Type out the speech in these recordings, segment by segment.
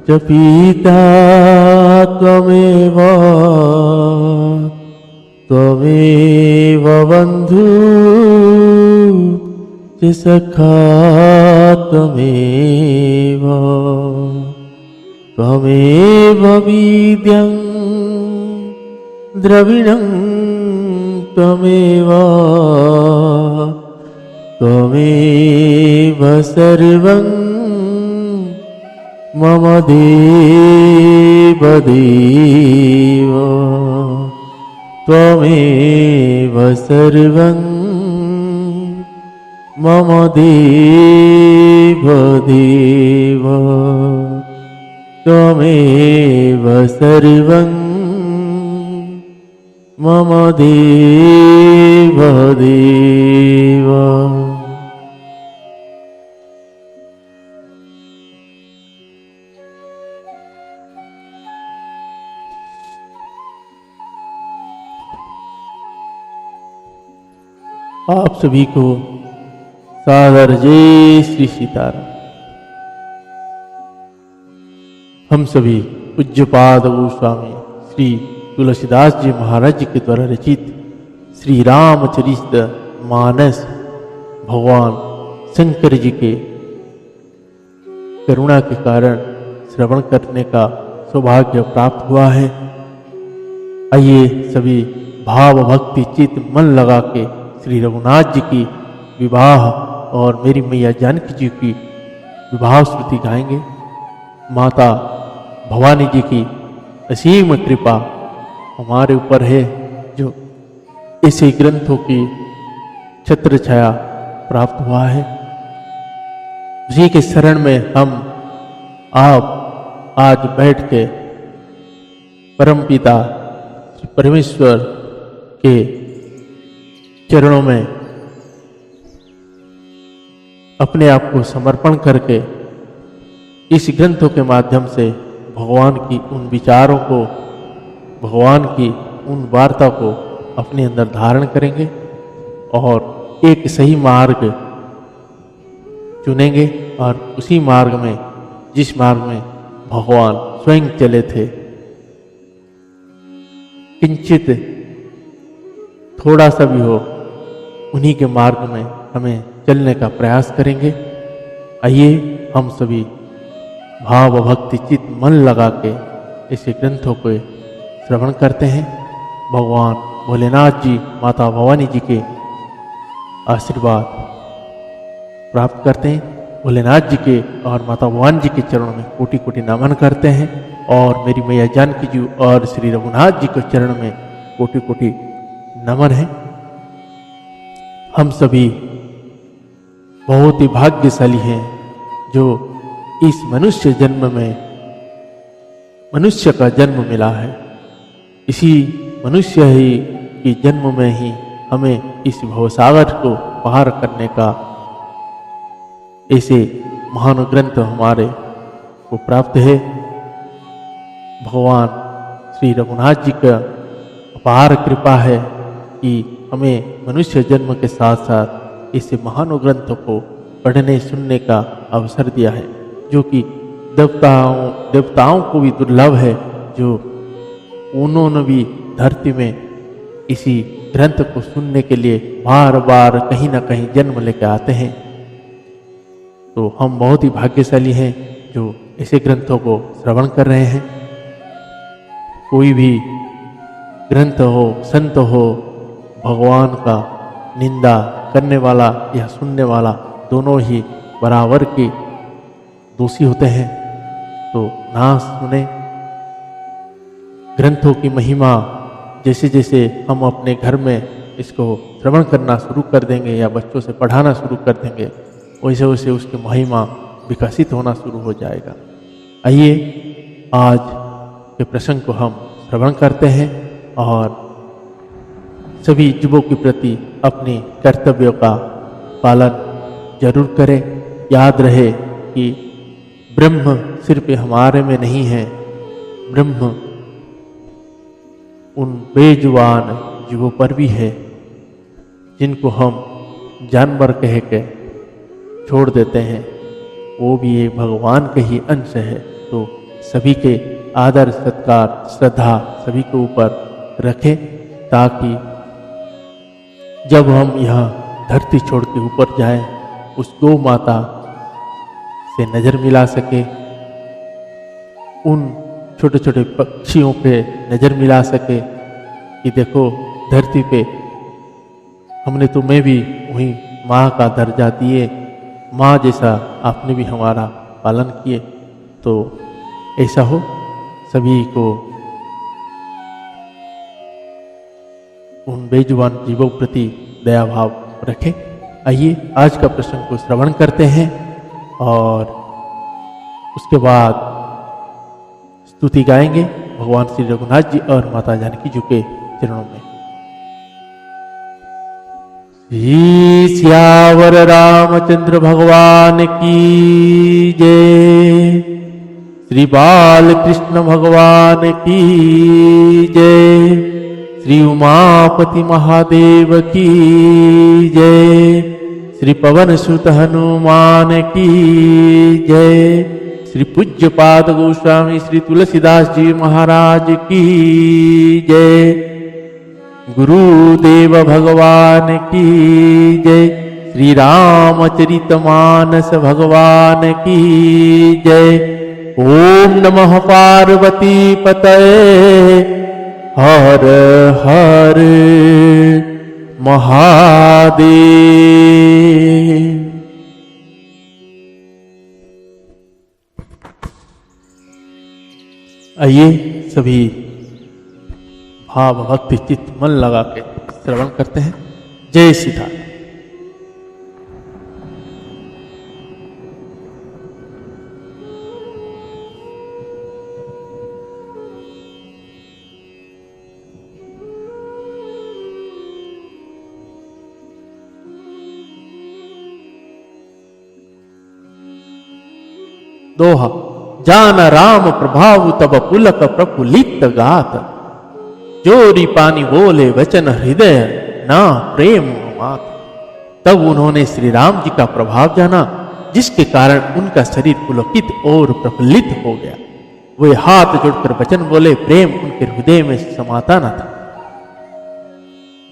च पीता त्वमेव त्वमेव बन्धु च सखा त्वमेव त्वमेव वीर्यं द्रविणं त्वमेव त्वमेव सर्वं मम देव देव त्वमेव सर्वं मम देव देव त्वमेव सर्वं मम देव देव। आप सभी को सादर जय श्री सीताराम। हम सभी पूज्यपाद गोस्वामी श्री तुलसीदास जी महाराज जी के द्वारा रचित श्री रामचरित मानस भगवान शंकर जी के करुणा के कारण श्रवण करने का सौभाग्य प्राप्त हुआ है। आइए सभी भाव भक्ति चित्त मन लगा के श्री रघुनाथ जी की विवाह और मेरी मैया जानकी जी की विवाह स्तुति गाएंगे। माता भवानी जी की असीम कृपा हमारे ऊपर है, जो ऐसे ग्रंथों की छत्र छाया प्राप्त हुआ है। उसी के शरण में हम आप आज बैठ के परमपिता परमेश्वर के चरणों में अपने आप को समर्पण करके इस ग्रंथों के माध्यम से भगवान की उन विचारों को, भगवान की उन वार्ता को अपने अंदर धारण करेंगे और एक सही मार्ग चुनेंगे और उसी मार्ग में, जिस मार्ग में भगवान स्वयं चले थे, किंचित थोड़ा सा भी हो उन्हीं के मार्ग में हमें चलने का प्रयास करेंगे। आइए हम सभी भाव भक्ति चित्त मन लगा के ऐसे ग्रंथों को श्रवण करते हैं। भगवान भोलेनाथ जी, माता भवानी जी के आशीर्वाद प्राप्त करते हैं। भोलेनाथ जी के और माता भवानी जी के चरणों में कोटि कोटि नमन करते हैं और मेरी मैया जानकी जी और श्री रघुनाथ जी के चरण में कोटि कोटि नमन है। हम सभी बहुत ही भाग्यशाली हैं जो इस मनुष्य जन्म में मनुष्य का जन्म मिला है। इसी मनुष्य ही के जन्म में ही हमें इस भवसागर को पार करने का ऐसे महान ग्रंथ हमारे को प्राप्त है। भगवान श्री रघुनाथ जी का अपार कृपा है कि हमें मनुष्य जन्म के साथ साथ इस महान ग्रंथ को पढ़ने सुनने का अवसर दिया है, जो कि देवताओं को भी दुर्लभ है, जो उन्होंने भी धरती में इसी ग्रंथ को सुनने के लिए बार बार कहीं ना कहीं जन्म लेकर आते हैं। तो हम बहुत ही भाग्यशाली हैं जो ऐसे ग्रंथों को श्रवण कर रहे हैं। कोई भी ग्रंथ हो, संत हो, भगवान का निंदा करने वाला या सुनने वाला दोनों ही बराबर के दोषी होते हैं। तो ना सुने। ग्रंथों की महिमा जैसे जैसे हम अपने घर में इसको श्रवण करना शुरू कर देंगे या बच्चों से पढ़ाना शुरू कर देंगे, वैसे वैसे उसकी महिमा विकसित होना शुरू हो जाएगा। आइए आज के प्रसंग को हम श्रवण करते हैं और सभी जीवों के प्रति अपने कर्तव्यों का पालन जरूर करें। याद रहे कि ब्रह्म सिर्फ हमारे में नहीं है, ब्रह्म उन बेजुबान जीवों पर भी है जिनको हम जानवर कह के छोड़ देते हैं। वो भी एक भगवान के ही अंश है। तो सभी के आदर सत्कार श्रद्धा सभी के ऊपर रखें, ताकि जब हम यहाँ धरती छोड़ के ऊपर जाएं, उस गौ माता से नज़र मिला सके, उन छोटे छोटे पक्षियों पे नज़र मिला सके कि देखो धरती पे हमने तुम्हें भी वही माँ का दर्जा दिए, माँ जैसा आपने भी हमारा पालन किए। तो ऐसा हो, सभी को उन बेजुबान जीवों प्रति दया भाव रखें। आइए आज का प्रसंग को श्रवण करते हैं और उसके बाद स्तुति गाएंगे भगवान श्री रघुनाथ जी और माता जानकी जी के चरणों में। श्री सियावर रामचंद्र भगवान की जय, श्री बाल कृष्ण भगवान की जय, श्री उमापति महादेव की जय, श्री पवन सुत हनुमान की जय, श्री पूज्य पाद गोस्वामी श्री तुलसीदास जी महाराज की जय, गुरुदेव भगवान की जय, श्री रामचरितमानस भगवान की जय। ओम नमः पार्वती पतये हर हर महादेव। आइए सभी भाव भक्ति चित्त मन लगा के श्रवण करते हैं। जय सीता। दोहा। जान राम प्रभाव तब पुलक प्रफुल्लित गात, जोरी पानी बोले वचन हृदय ना प्रेम मात। तब उन्होंने श्री राम जी का प्रभाव जाना, जिसके कारण उनका शरीर पुलकित और प्रफुल्लित हो गया। वे हाथ जोड़कर वचन बोले, प्रेम उनके हृदय में समाता न था।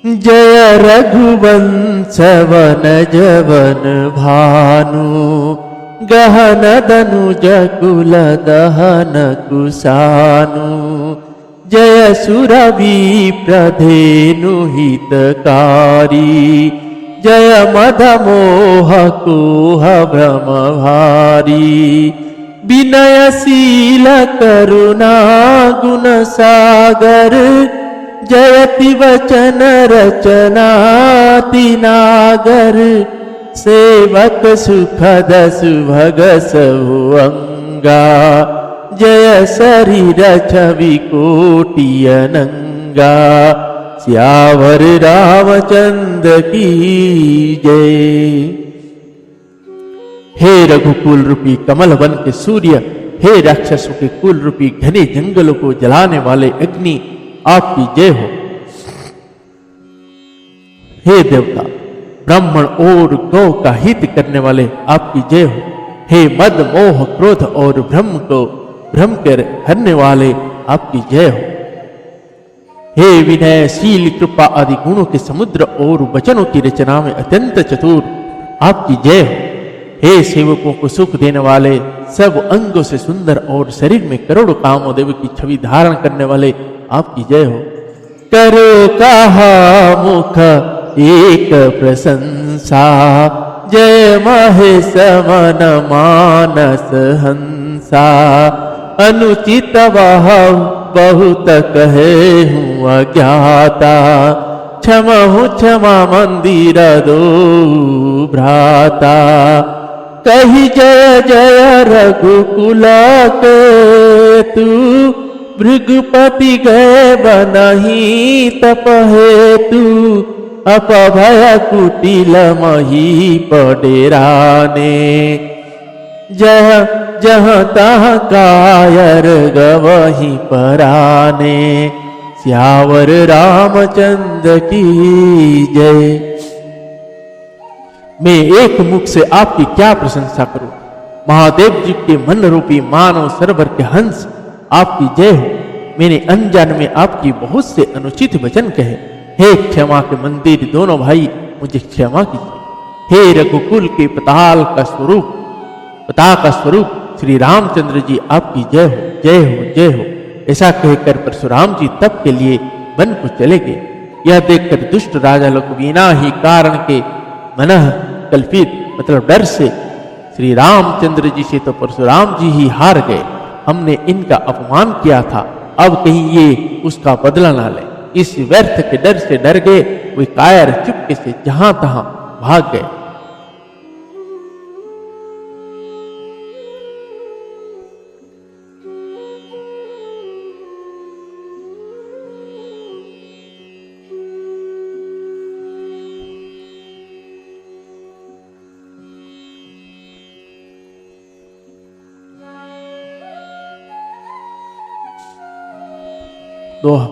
जय रघुवंश वन जवन भानु, गहन दनुज कुल दहन कुशानु। जय सुरवि प्रधेनु हितकारी, जय मद मोह कोह भ्रम भारी। विनयशील करुणा गुण सागर, जयति वचन रचनाति नागर। सेवक सुखद सुभग सहुअंगा, जय शरीर छवि कोटि अनंगा। सियावर रामचंद्र की जय। हे रघुकुल रूपी कमल वन के सूर्य, हे राक्षसों के कुल रूपी घने जंगलों को जलाने वाले अग्नि, आपकी जय हो। हे देवता, ब्राह्मण और गौ का हित करने वाले, आपकी जय हो। हे मद मोह क्रोध और भ्रम कर हरने वाले, आपकी जय हो। हे विनयशील कृपा आदि गुणों के समुद्र और वचनों की रचना में अत्यंत चतुर, आपकी जय हो। हे सेवकों को सुख देने वाले, सब अंगों से सुंदर और शरीर में करोड़ों कामदेव की छवि धारण करने वाले, आपकी जय हो। करो कहा मुख एक प्रशंसा, जय महेश मन मानस हंसा। अनुचित वह बहुत कहे हूँ अज्ञाता, क्षमहु क्षमा मंदिर दो भ्राता। कही जय जय रघुकुल के तू, भृगुपति गए बनहि तप हेतु। अपभय कुटिल मही पडेराने, जह जहाँ तहाँ कायर गवही पराने। सियावर रामचंद्र की जय। मैं एक मुख से आपकी क्या प्रशंसा करूं। महादेव जी के मन रूपी मानव सरोवर के हंस आपकी जय हो। मैंने अनजान में आपकी बहुत से अनुचित वचन कहे। हे क्षमा के मंदिर दोनों भाई, मुझे क्षमा कीजिए। हे रघुकुल के पताका स्वरूप श्री रामचंद्र जी, आपकी जय हो, जय हो, जय हो। ऐसा कहकर परशुराम जी तप के लिए वन को चले गए। यह देखकर दुष्ट राजा लोग बिना ही कारण के मनः कल्पित मतलब डर से श्री रामचंद्र जी से तो परशुराम जी ही हार गए। हमने इनका अपमान किया था, अब कहीं ये उसका बदला ना ले। इस व्यर्थ के डर से डर गए, वे कायर चुपके से जहां तहां भाग गए। दोहा।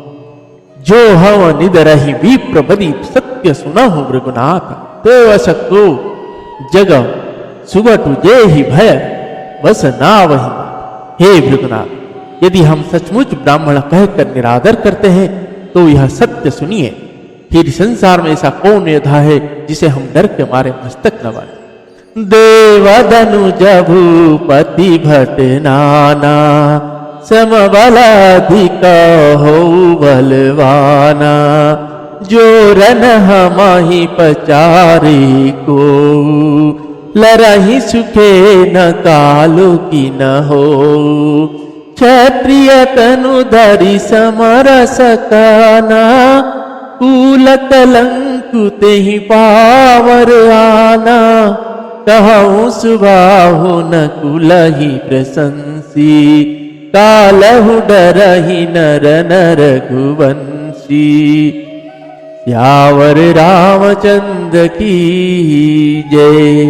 जो हव निद रही विप्र बदी, सत्य सुनहु मृगुनाथ। देव शक्तो जग सुगटु जे ही भय, बस नावहि। हे भृगुनाथ, यदि हम सचमुच ब्राह्मण कहकर निरादर करते हैं तो यह सत्य सुनिए। फिर संसार में ऐसा कौन योद्धा है जिसे हम डर के मारे मस्तक न बांधे। देवदनुज भूपति भट नाना, समबलाधिक हो बलवाना। जो रन हमाही पचारी को, लरहि सुखे न कालो की न हो। क्षत्रिय तनु धरि समर सकाना, कुल कलंकु तेहि पावर आना। कहूँ सुबाहु न कुलहि प्रशंसी, कालहु डरहि नर नर रघुवंशी। यावर रामचंद्र की जय।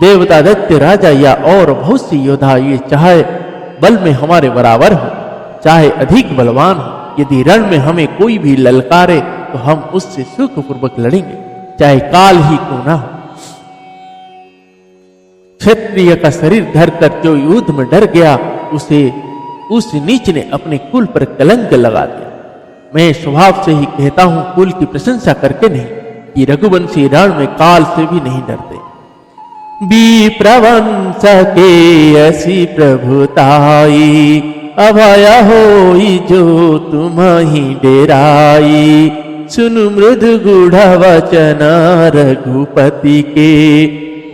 देवता दैत्य राजा या और बहुत सी योद्धा ये चाहे बल में हमारे बराबर हो, चाहे अधिक बलवान हो, यदि रण में हमें कोई भी ललकारे तो हम उससे सुखपूर्वक लड़ेंगे, चाहे काल ही क्यों ना हो। क्षत्रिय का शरीर धर कर जो युद्ध में डर गया, उसे उस नीच ने अपने कुल पर कलंक लगा दिया। मैं स्वभाव से ही कहता हूं, कुल की प्रशंसा करके नहीं, कि रघुवंशी रण में काल से भी नहीं डरते। विप्रवंश के ऐसी प्रभुताई, अभय होई जो तुम्हि डेराई। सुनु मृदु गूढ़ वचन रघुपति के,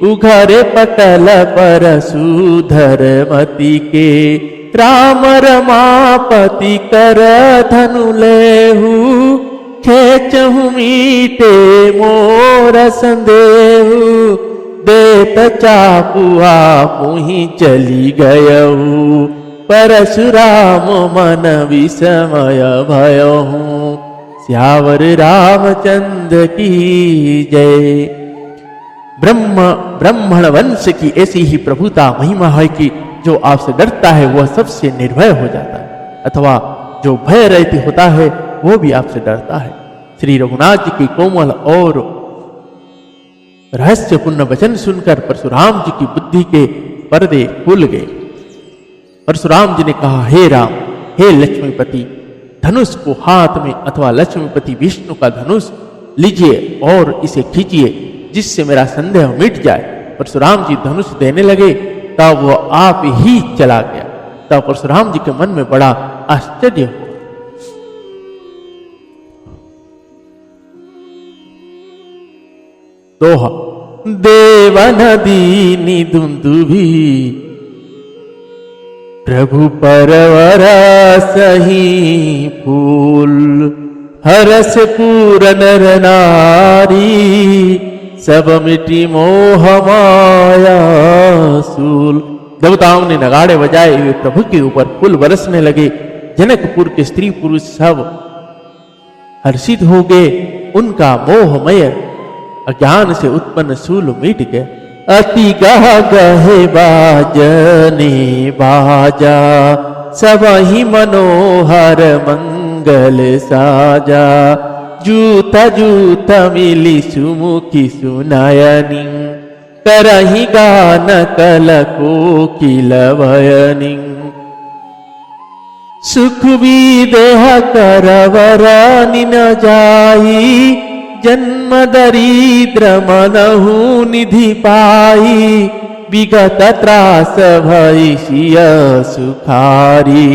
उघरे पटल परशुधर मति के। राम रमापति कर धनु लेहु, खेचहु मीटे मोर संदेहु। देत चापुआ मुहि चली गयहु, परशुराम मन विस्मय भयहु। श्यावर रामचंद्र की जय। ब्राह्मण वंश की ऐसी ही प्रभुता महिमा है कि जो आपसे डरता है वह सबसे निर्भय हो जाता है, अथवा जो भय रहती होता है वो भी आपसे डरता है। श्री रघुनाथ जी की कोमल और रहस्यपूर्ण वचन सुनकर परशुराम जी की बुद्धि के पर्दे खुल गए। परशुराम जी ने कहा, हे राम, हे लक्ष्मीपति, धनुष को हाथ में अथवा लक्ष्मीपति विष्णु का धनुष लीजिए और इसे खींचिए, जिससे मेरा संदेह मिट जाए। परशुराम जी धनुष देने लगे, तब वह आप ही चला गया। तब परशुराम जी के मन में बड़ा आश्चर्य हुआ। दोहा। देवन दीनी दुंदुभी, प्रभु परवर सही फूल। हरस पूरन नर नारी, सब मिटी मोह माया सूल। देवताओं ने नगाड़े बजाए, वे प्रभु के ऊपर फूल बरसने लगे। जनकपुर के स्त्री पुरुष सब हर्षित हो गए। उनका मोहमय अज्ञान से उत्पन्न सूल मिट गया। अति गह गहे बाजने बाजा, सब ही मनोहर मंगल साजा। जूता जूता मिली सुमुखी सुनायनी, करहि गान कल कोकिलवयनि सुख विदेह करवर निन जाई जन्म दरिद्र मनहु निधि पाई विगत त्रास भैषिय सुखारी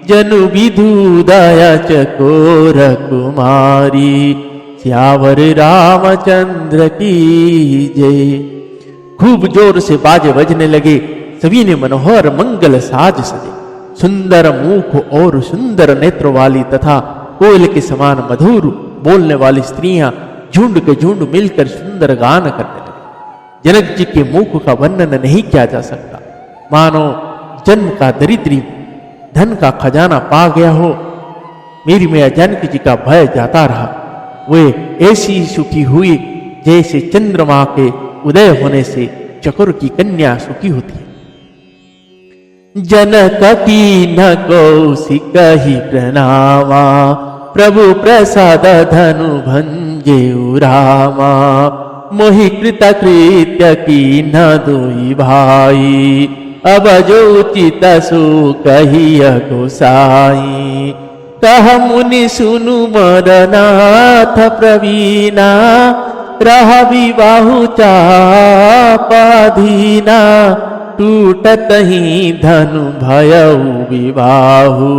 जनु विधु दया चकोर कुमारी सियावर रामचंद्र की जय। खूब जोर से बाजे बजने लगे। सभी ने मनोहर मंगल साज सजे। सुंदर मुख और सुंदर नेत्र वाली तथा कोयल के समान मधुर बोलने वाली स्त्रियां झुंड के झुंड मिलकर सुंदर गान करने लगे। जनक जी के मुख का वर्णन नहीं किया जा सकता, मानो जन्म का दरिद्री धन का खजाना पा गया हो। मेरी मैया जानकी जी का भय जाता रहा। वे ऐसी सुखी हुई जैसे चंद्रमा के उदय होने से चकोर की कन्या सुखी होती है। जनक की न कौशिक ही प्रणामा प्रभु प्रसाद धनु भंजे रामा मोहि कृत कृत्य की न दोई भाई अब जो चित सो कहिय गोसाई कह मुनि सुनु मरनाथ प्रवीणा रह विबाहु चापाधीना टूटत ही धनु भयउ विबाहु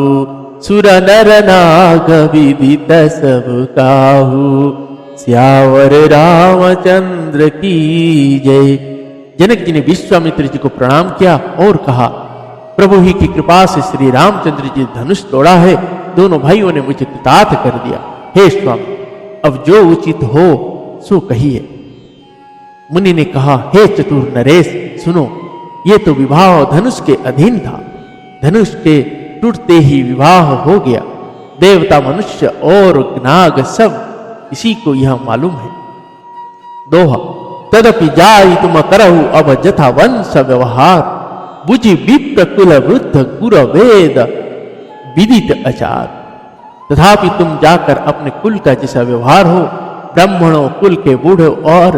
सुर नर नाग विदित सब काहू सियावर रामचंद्र की जय। जनक जी ने विश्वामित्र जी को प्रणाम किया और कहा, प्रभु ही की कृपा से श्री रामचंद्र जी धनुष तोड़ा है। दोनों भाइयों ने मुझे कृतार्थ कर दिया। हे स्वामी, अब जो उचित हो सो कहिए। मुनि ने कहा, हे चतुर नरेश, सुनो, ये तो विवाह धनुष के अधीन था। धनुष के टूटते ही विवाह हो गया। देवता, मनुष्य और नाग सब इसी को यह मालूम है। दोहा, तदपि जाई तुम करहु अब जथा वंश व्यवहार बुझि विप्र कुल वृद्ध गुर वेद विदित आचार। तथापि तुम जाकर अपने कुल का जैसा व्यवहार हो, ब्राह्मणों कुल के बूढ़े और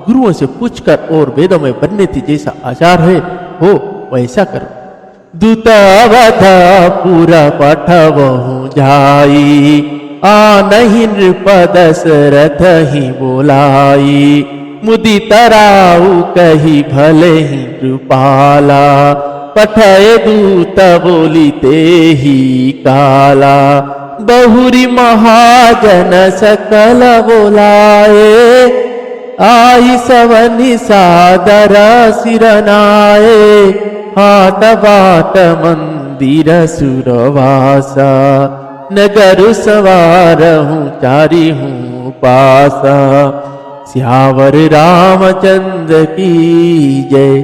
गुरुओं से पूछकर और वेदों में वर्णित जैसा आचार है हो वैसा करो। दूतवध पुरा पठवहु जाई आनहि नृप दशरथ ही बोलाई मुदित राउ कही भले ही कृपाला पठय दूत बोलिते ही काला बहुरी महाजन सकल बोलाए आई सवनि सादर सिरनाए हाट बाट मंदिर सुरवासा नगर सवार हूँ चारी हूँ पासा सियावर रामचंद्र की जय।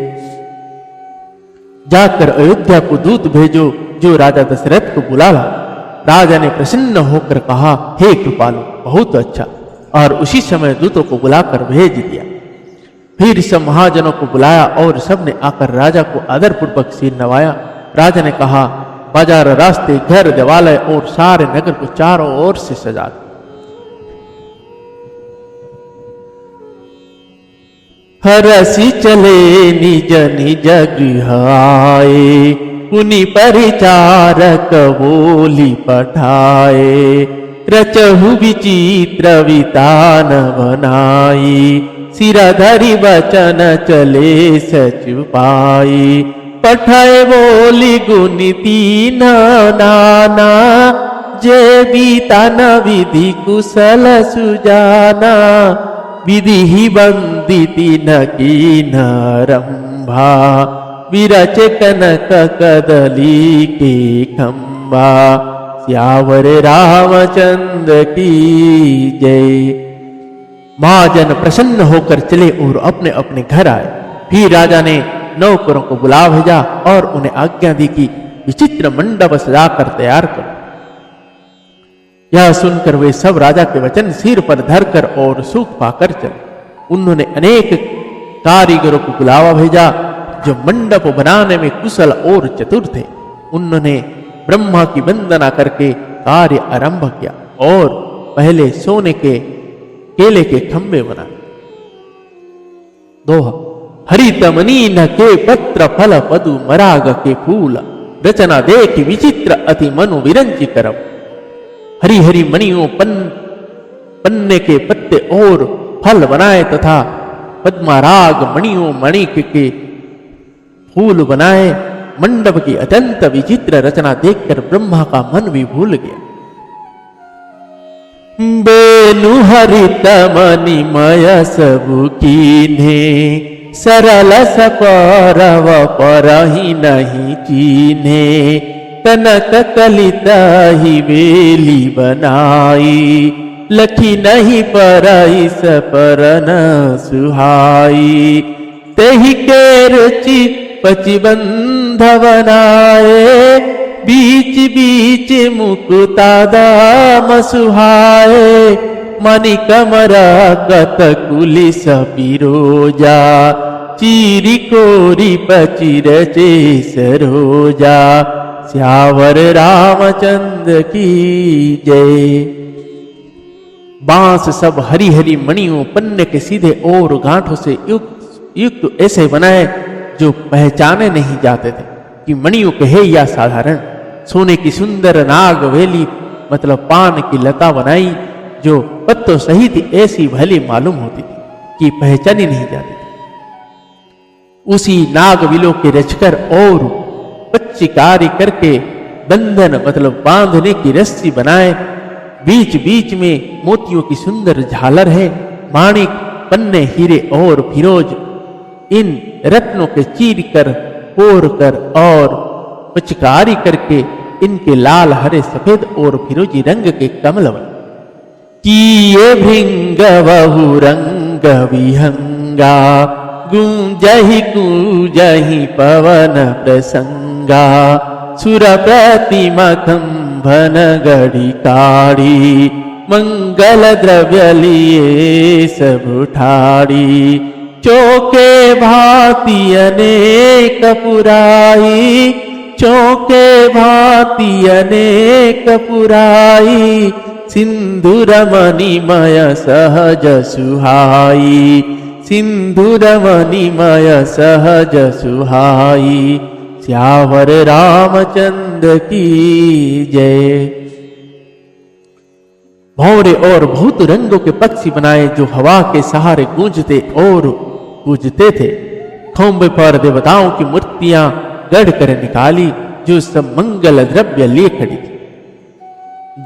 जाकर अयोध्या को दूत भेजो जो राजा दशरथ को बुला ला। राजा ने प्रसन्न होकर कहा, हे कृपालु, बहुत अच्छा। और उसी समय दूतों को बुलाकर भेज दिया। फिर सब महाजनों को बुलाया और सबने आकर राजा को आदरपूर्वक सिर नवाया। राजा ने कहा, बाजार, रास्ते, घर, देवालय और सारे नगर को चारों ओर से सजा दो। हरसी चले निज निज गृह आए पुनि परिचारक बोली पठाए रचहु विचित्र वितान बनाई सिरधरि वचन चले सचुपाई पठाए बोली गुनीति नाना जे बीतान विधि कुशल सुजाना विधि ही बंदिति न की नरंभा विरच कनक कदली के खंबा सियावर रामचंद्र की जय। महाजन प्रसन्न होकर चले और अपने अपने घर आए। फिर राजा ने नौकरों को बुला भेजा और उन्हें आज्ञा दी कि विचित्र मंडप सजाकर तैयार करो। यह सुनकर वे सब राजा के वचन सिर पर धरकर और सुख पाकर चले। उन्होंने अनेक कारीगरों को बुलावा भेजा जो मंडप बनाने में कुशल और चतुर थे। उन्होंने ब्रह्मा की वंदना करके कार्य आरंभ किया और पहले सोने के केले के खंभे बनाए। दोहा, हरितमनी न के पत्र फल पदु मराग के फूल रचना देख विचित्र अति मनु विरंची करम। हरी हरी मणियों पन्ने के पत्ते और फल बनाए तथा पद्माराग मणियों मणिक के फूल बनाए। मंडप की अत्यंत विचित्र रचना देखकर ब्रह्मा का मन भी भूल गया। बेनु हरित मणिमय सबु कीन्हे सरल सपरव परहि नहीं कीन्हे। कनक कलिता ही बेली बनाई लखी नहीं परई सपरन सुहाई। तेहि के रुचि पचिबंध बनाए बीच बीच मुकुता दाम सुहाए। मणि कमरा कतकुली सपिरोजा चीरी कोरी पचिर चे सरोजा। श्यावर रामचंद्र की जय। बांस सब हरी हरी मणियों पन्ने के सीधे और गांठों से युक्त ऐसे बनाए जो पहचाने नहीं जाते थे कि मणियों कहे या साधारण। सोने की सुंदर नाग वेली मतलब पान की लता बनाई जो पत्तों सहित ऐसी भली मालूम होती थी कि पहचानी नहीं जाती थी। उसी नाग विलो के रचकर और पच्चीकारी करके बंधन मतलब बांधने की रस्सी बनाए। बीच बीच में मोतियों की सुंदर झालर है। माणिक पन्ने हीरे और फिरोज इन रत्नों के चीर कर पोर कर और पचकारी करके इनके लाल हरे सफेद और फिरोजी रंग के कमल किए भृंग बहु रंग विहंगा। गूंजहि गूंजहि पवन प्रसंगा। सुर प्रतिमा खंभन गढ़ी काढ़ी मंगल द्रव्य लिए सब उठाड़ी। चौके भांति अनेक पुराई चौके भांति अनेक पुराई। सिंधुर मणिमय सहज सुहाई सिंधुर मणिमय सहज सुहाई। श्यावर रामचंद्र की जय। भौरे और बहुत रंगों के पक्षी बनाए जो हवा के सहारे गूंजते और गूंजते थे। खंभे पर देवताओं की मूर्तियां गढ़ कर निकाली जो सब मंगल द्रव्य लिए खड़ी थी।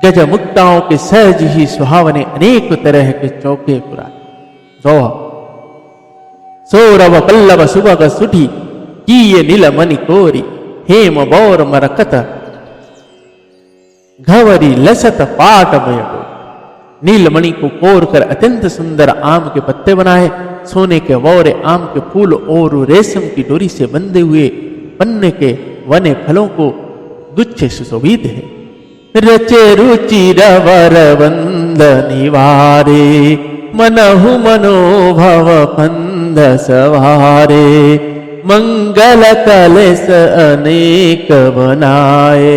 गज मुक्ताओं के सहज ही सुहावने अनेक तरह के चौके पुराए। सौरभ पल्लव सुबह सुठी किए नीलमणि कोरी। हेम बौर मरकत घवरी लसत पाटमय। नीलमणि को कोर कर अत्यंत सुंदर आम के पत्ते बनाए। सोने के वौरे आम के फूल और रेशम की डोरी से बंधे हुए पन्ने के वने फलों को गुच्छे सुशोभित है। रचे रुचिर वर बंद निवारे मनहु मनोभव फंद सवारे। मंगल कलश अनेक बनाए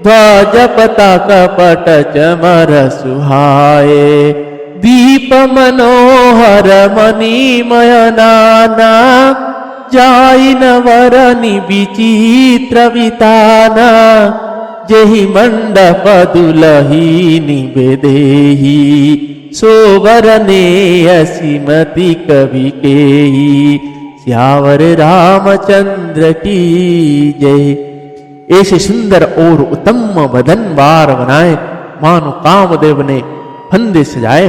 ध्वज पताका पट चमर सुहाए। दीप मनोहर मणिमय नाना जाई नवरनि विचित्र विताना। जेहि मंडप दुलही निवेदेही सोवरने असीमति कवि केही। श्यावर रामचंद्र की जय। ऐसे सुंदर और उत्तम वदन बार बनाए मानो कामदेव ने फंदे सजाए।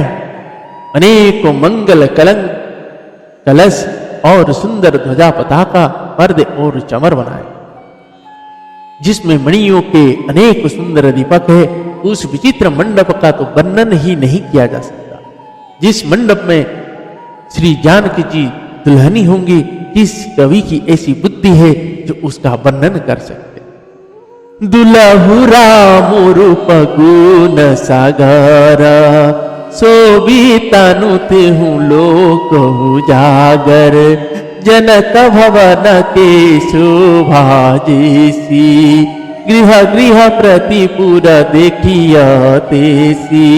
अनेकों मंगल कलंक कलश और सुंदर ध्वजा पताका पर्दे और चमर बनाए जिसमें मणियों के अनेक सुंदर दीपक है। उस विचित्र मंडप का तो वर्णन ही नहीं किया जा सकता। जिस मंडप में श्री जानकी जी दुल्हनी होंगी, किस कवि की ऐसी बुद्धि है जो उसका वर्णन कर सकते। दुलहु राम रूप गुण सागर शोभितनु तेहु लोक उजागर। जनक भवन के शोभा जैसी गृह गृह प्रतिपुर देखिया तेसी।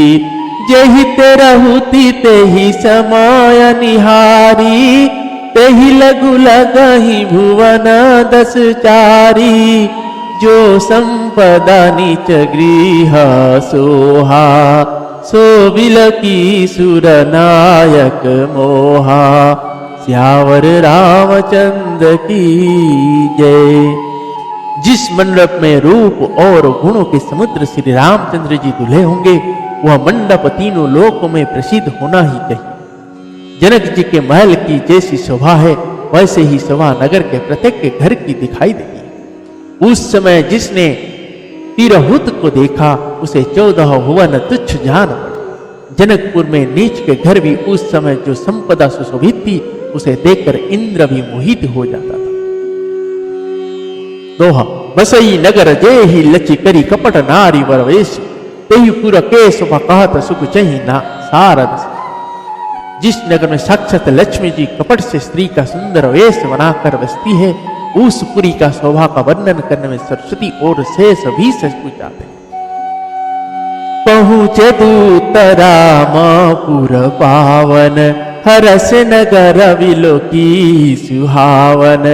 जहि तेरहुति तेहि समय निहारी तेहि लघु लगहि भुवन 10 चारी, जो संपदा नीच गृह सोहा, सो बिलकी सुर नायक मोहा, सियावर रामचंद्र की जय। जिस मंडप में रूप और गुणों के समुद्र श्री रामचंद्र जी दुल्हे होंगे, वह मंडप तीनों लोकों में प्रसिद्ध होना ही चाहिए। जनक जी के महल की जैसी शोभा है, वैसे ही शोभा नगर के प्रत्येक घर की दिखाई देगी। उस समय जिसने तिरहुत को देखा, उसे 14 भुवन तुच्छ जान पड़े। जनकपुर में नीच के घर भी उस समय जो संपदा सुशोभित थी, उसे देखकर इंद्र भी मोहित हो जाता था। दोहा बसई नगर जेहि लची करी कपट नारी वरवेश, तेहि पुर केश कहत सुख चही ना सारद। जिस नगर में साक्षात लक्ष्मी जी कपट से स्त्री का सुंदर वेश बनाकर बसती है, उस पुरी का शोभा का वर्णन करने में सरस्वती और शेष भी सचमुच जाते हैं। पहुँचे दूत रामपुर पावन, हरस नगर विलोकी सुहावन।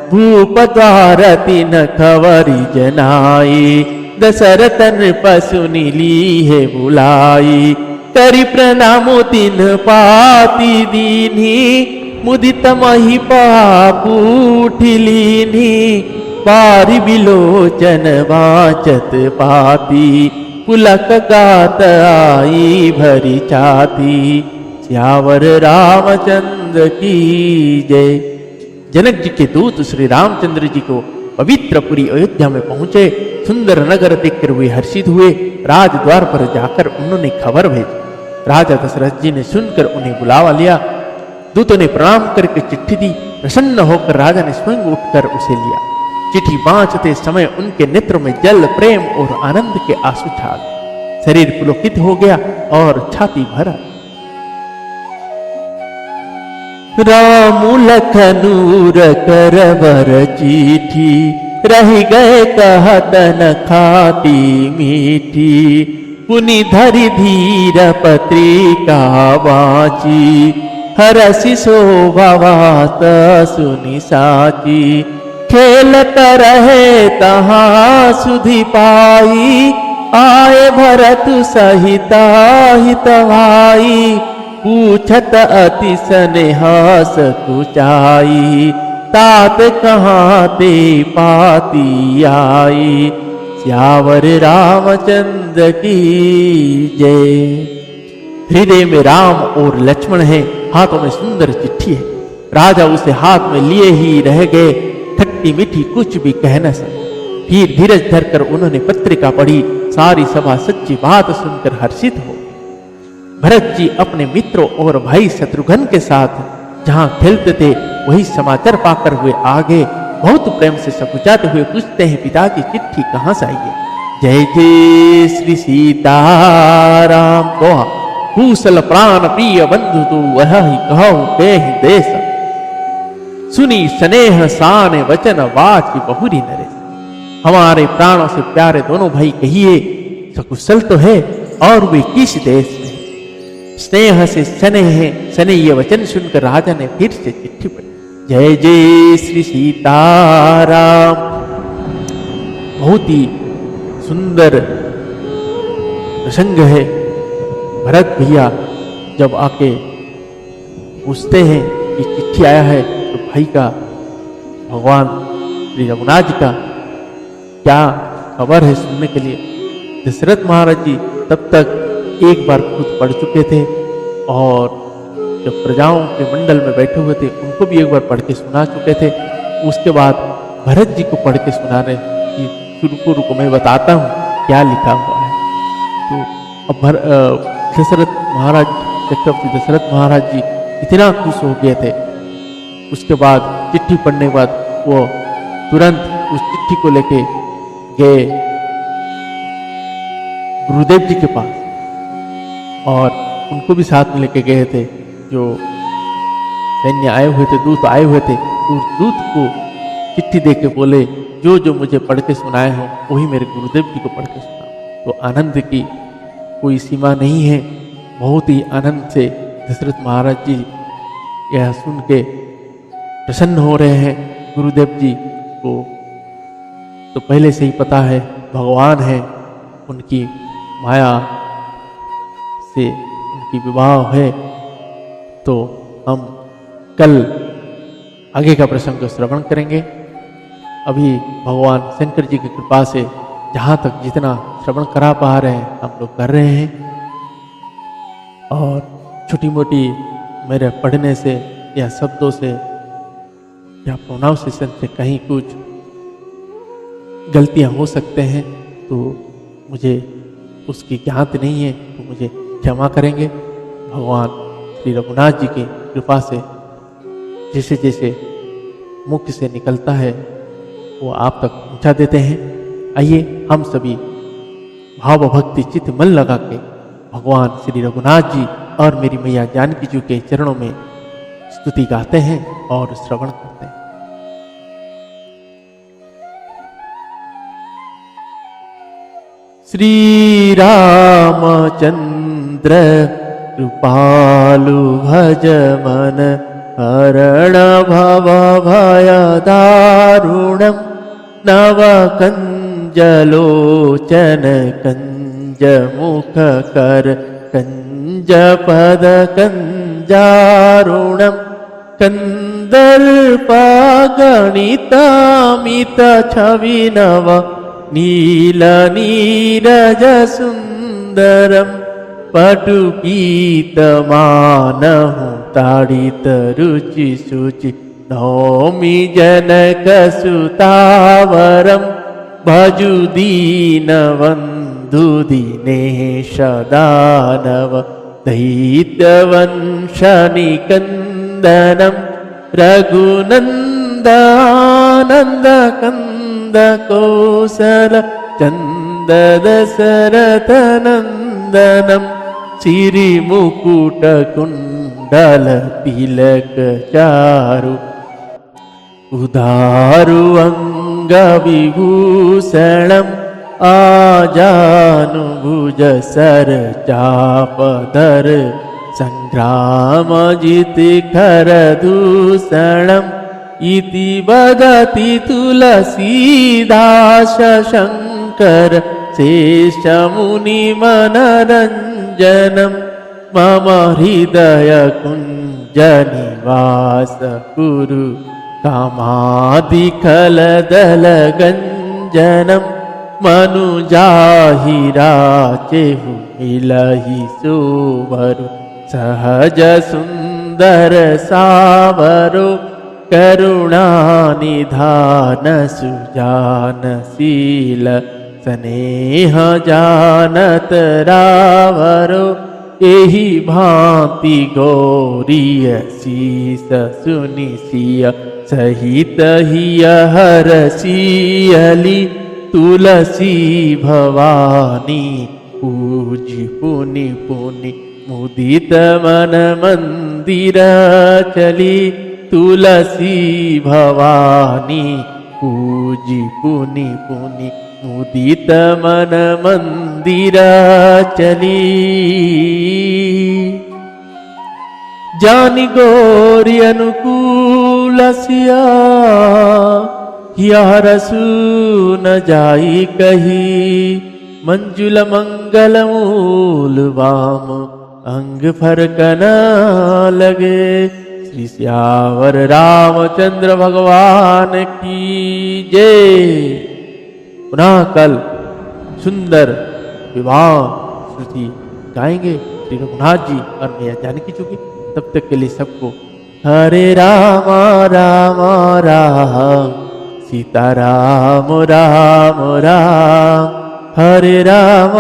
भूप द्वार तीन खवरी जनाई, दशरथन पसुनि लीहे बुलाई। करि प्रणामो तीन पाती दीन्ही, मुदित मही पापूठि लीन्ही। बारी बिलोचन वाचत पाती, पुलक गात आई भरी छाती। सियावर रामचंद्र की जय। जनक जी के दूत श्री रामचंद्र जी को पवित्रपुरी अयोध्या में पहुंचे। सुंदर नगर देखकर वे हर्षित हुए। राजद्वार पर जाकर उन्होंने खबर भेजी। राजा दशरथ जी ने सुनकर उन्हें बुलावा लिया। दूतों ने प्रणाम करके चिट्ठी दी। प्रसन्न होकर राजा ने स्वयं उठकर उसे लिया। चिट्ठी बांचते समय उनके नेत्रों में जल, प्रेम और आनंद के आंसू छा गए। शरीर पुलकित हो गया और छाती भरा। राम लखनूर करवर चिट्ठी, रह गए कहत न खाती मीठी। पुनि धरि धीर पत्रिका वाची, हरसि शोभावात सुनि साची। खेलत रहे तहाँ सुधि पाई, आए भरत सहिता हित भाई। पूछत अति स्नेहास कुचाई, तात कहाँ ते पाती आई। सियावर रामचंद्र की जय। हृदय में राम और लक्ष्मण है, हाथों में सुंदर चिट्ठी है। राजा उसे हाथ में लिए ही रह गए, खट्टी मीठी कुछ भी कह न सके। फिर धीरज धरकर उन्होंने पत्रिका पढ़ी। सारी सभा सच्ची बात सुनकर हर्षित हो। भरत जी अपने मित्रों और भाई शत्रुघ्न के साथ जहां खेलते थे, वही समाचार पाकर हुए आगे। बहुत प्रेम से सकुचाते हुए पूछते हैं, पिता की चिट्ठी कहां से आई है? जय जय श्री सीताराम। दोहा कुशल प्राण प्रिय बंधु तू वह ही कहो के ही देश। सुनी स्नेह सान वचन वाची बहुरी नरेश। हमारे प्राणों से प्यारे दोनों भाई कहिए, सकुशल तो है और वे किस देश में? स्नेह से सने ये वचन सुनकर राजा ने फिर से चिट्ठी पढ़ी। जय जय श्री सीताराम। बहुत ही सुंदर प्रसंग है। भरत भैया जब आके पूछते हैं कि चिट्ठी आया है, तो भाई का भगवान श्री रघुनाथ जी का क्या खबर है सुनने के लिए। दशरथ महाराज जी तब तक एक बार खुद पढ़ चुके थे, और जब प्रजाओं के मंडल में बैठे हुए थे उनको भी एक बार पढ़ के सुना चुके थे। उसके बाद भरत जी को पढ़ के सुना रहे कि रुको मैं बताता हूँ क्या लिखा हुआ है। तो अब दशरथ महाराज, चक्रवर्ती दशरथ महाराज जी इतना खुश हो गए थे। उसके बाद चिट्ठी पढ़ने के बाद वो तुरंत उस चिट्ठी को लेके गए गुरुदेव जी के पास, और उनको भी साथ में लेके गए थे। जो सैन्य आए हुए थे, दूत आए हुए थे, उस दूत को चिट्ठी दे के बोले, जो जो मुझे पढ़ के सुनाए हो वही मेरे गुरुदेव जी को पढ़ के सुनाओ। तो आनंद की कोई सीमा नहीं है। बहुत ही आनंद से दशरथ महाराज जी यह सुन के प्रसन्न हो रहे हैं। गुरुदेव जी को तो पहले से ही पता है भगवान है, उनकी माया से उनकी विवाह है। तो हम कल आगे का प्रसंग श्रवण करेंगे। अभी भगवान शंकर जी की कृपा से जहाँ तक जितना श्रवण करा पा रहे हैं हम लोग कर रहे हैं, और छोटी मोटी मेरे पढ़ने से या शब्दों से या प्रोनाउंसिएशन से कहीं कुछ गलतियां हो सकते हैं तो मुझे उसकी ज्ञात नहीं है, तो मुझे क्षमा करेंगे। भगवान श्री रघुनाथ जी की कृपा से जैसे जैसे मुख से निकलता है वो आप तक पहुंचा देते हैं। आइए हम सभी भाव भक्ति चित्त मन लगा के भगवान श्री रघुनाथ जी और मेरी मैया जानकी जी के चरणों में स्तुति गाते हैं और श्रवण करते हैं। श्री रामचंद्र कृपालु भज मन हरण भव भय दारुणम नव कंजलोचन कंज मुख कर कंज पद कंजारुणम कंदर्पगणितामित छवि नव नील नीरज सुंदरम पटुपीतमानहु ताड़ित रुचि शुचि नौमि जनक सुतावरम भजु दीनबन्धु दिनेश दानव दैत्यवंशनिकन्दनं रघुनन्दानन्दकन्द कौसल चन्द दशरथनन्दनं सिरिमुकुटकुण्डल तिलक चारु उदारु अंगविभूषणम् आजानुभुज सर चापधर संग्रामजित खरदूषणम् इति वदति तुलसीदास शंकर शेषमुनिमनरञ्जनम् मम हृदय कुञ्ज निवास कुरु कामादिखलदलगञ्जनम् मनुजाहिराचेहु मिलहि सोवरु सहज सुंदर सावरो करुणानिधान सुजानशील स्नेह जानत रावरो एहि भांति गौरीय शीस सुनिसिय सहित हिय हरसियली तुलसी भवानी पूजी पुनि पुनि मुदित मन मंदिर चली तुलसी भवानी पूजी पुनि पुनि मुदित मन मंदिर चली जानि गौरी अनुकूल सिया हियारसु न जाई कही मंजुल मंगल मूल वाम अंग फरकना लगे। श्री सियावर रामचंद्र भगवान की जय। पुनः कल सुंदर विवाह श्रुति गाएंगे श्री रघुनाथ जी और मैया जानकी जी की। तब तक के लिए सबको हरे राम राम राम सीता राम राम राम हरे राम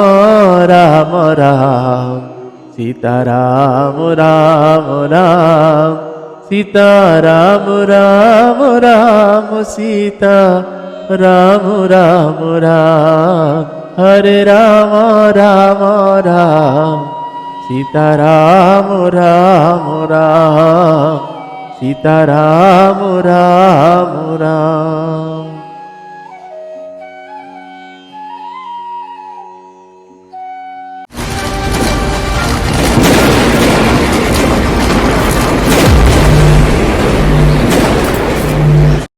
राम राम सीता राम राम राम सीता राम राम राम सीता राम राम राम हरे राम राम राम सीता राम राम राम सीता राम राम राम।